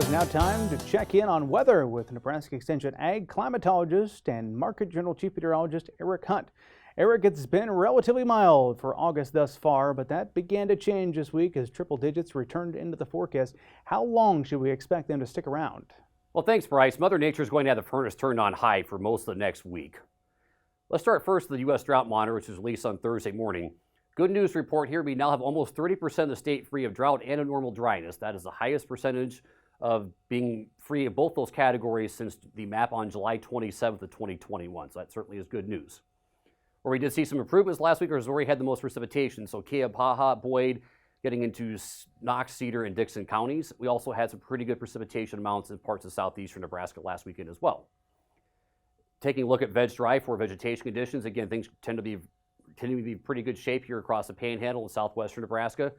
It is now time to check in on weather with Nebraska Extension Ag Climatologist and Market Journal Chief Meteorologist Eric Hunt. Eric, it's been relatively mild for August thus far, but that began to change this week as triple digits returned into the forecast. How long should we expect them to stick around? Well, thanks, Bryce. Mother Nature is going to have the furnace turned on high for most of the next week. Let's start first with the U.S. Drought Monitor, which was released on Thursday morning. Good news report here. We now have almost 30% of the state free of drought and abnormal dryness. That is the highest percentage of being free of both those categories since the map on July 27th of 2021. So that certainly is good news. Where we did see some improvements last week was where we had the most precipitation. So Keapaha, Boyd, getting into Knox, Cedar, and Dixon counties. We also had some pretty good precipitation amounts in parts of southeastern Nebraska last weekend as well. Taking a look at veg dry for vegetation conditions, again, things tend to be pretty good shape here across the Panhandle in southwestern Nebraska.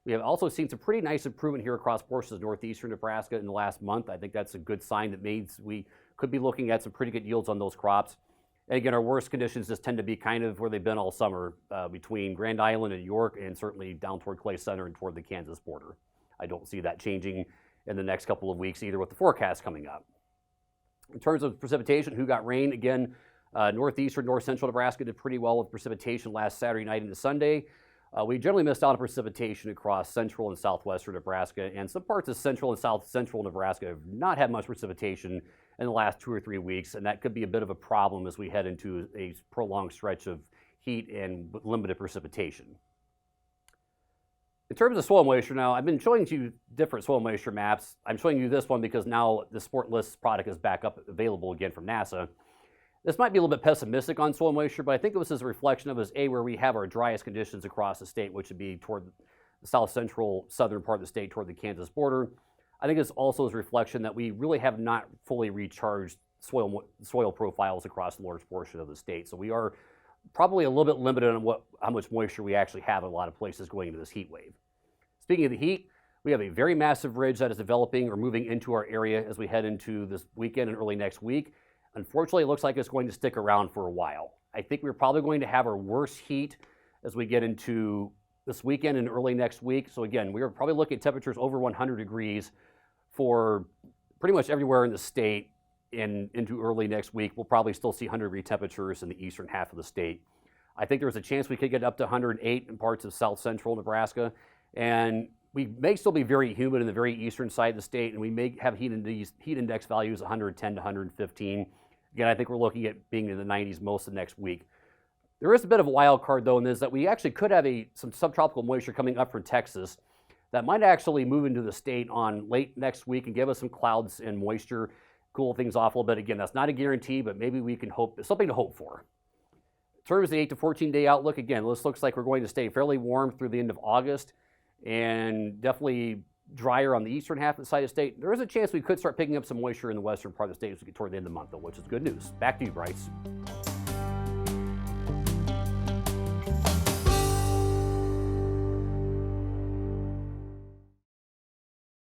We have also seen some pretty nice improvement here across portions of northeastern Nebraska in the last month. I think that's a good sign that means we could be looking at some pretty good yields on those crops. And again, our worst conditions just tend to be kind of where they've been all summer, between Grand Island and York, and certainly down toward Clay Center and toward the Kansas border. I don't see that changing in the next couple of weeks either with the forecast coming up. In terms of precipitation, who got rain? Again, northeastern, north central Nebraska did pretty well with precipitation last Saturday night into Sunday. We generally missed out on precipitation across central and southwestern Nebraska, and some parts of central and south central Nebraska have not had much precipitation in the last 2 or 3 weeks, and that could be a bit of a problem as we head into a prolonged stretch of heat and limited precipitation. In terms of soil moisture now, I've been showing you different soil moisture maps. I'm showing you this one because now the Sport List product is back up available again from NASA. This might be a little bit pessimistic on soil moisture, but I think it was as a reflection of where we have our driest conditions across the state, which would be toward the south central southern part of the state toward the Kansas border. I think it's also a reflection that we really have not fully recharged soil profiles across a large portion of the state. So we are probably a little bit limited on how much moisture we actually have in a lot of places going into this heat wave. Speaking of the heat, we have a very massive ridge that is developing or moving into our area as we head into this weekend and early next week. Unfortunately, it looks like it's going to stick around for a while. I think we're probably going to have our worst heat as we get into this weekend and early next week. So again, we're probably looking at temperatures over 100 degrees for pretty much everywhere in the state into early next week. We'll probably still see 100-degree temperatures in the eastern half of the state. I think there's a chance we could get up to 108 in parts of south central Nebraska. And we may still be very humid in the very eastern side of the state, and we may have heat index values 110 to 115. Again, I think we're looking at being in the 90s most of next week. There is a bit of a wild card, though, in this that we actually could have some subtropical moisture coming up from Texas that might actually move into the state on late next week and give us some clouds and moisture, cool things off a little bit. Again, that's not a guarantee, but maybe we can hope, something to hope for. In terms of the 8 to 14-day outlook, again, this looks like we're going to stay fairly warm through the end of August and definitely drier on the eastern half of the side of the state. There is a chance we could start picking up some moisture in the western part of the state as we get toward the end of the month, though, which is good news. Back to you, Bryce.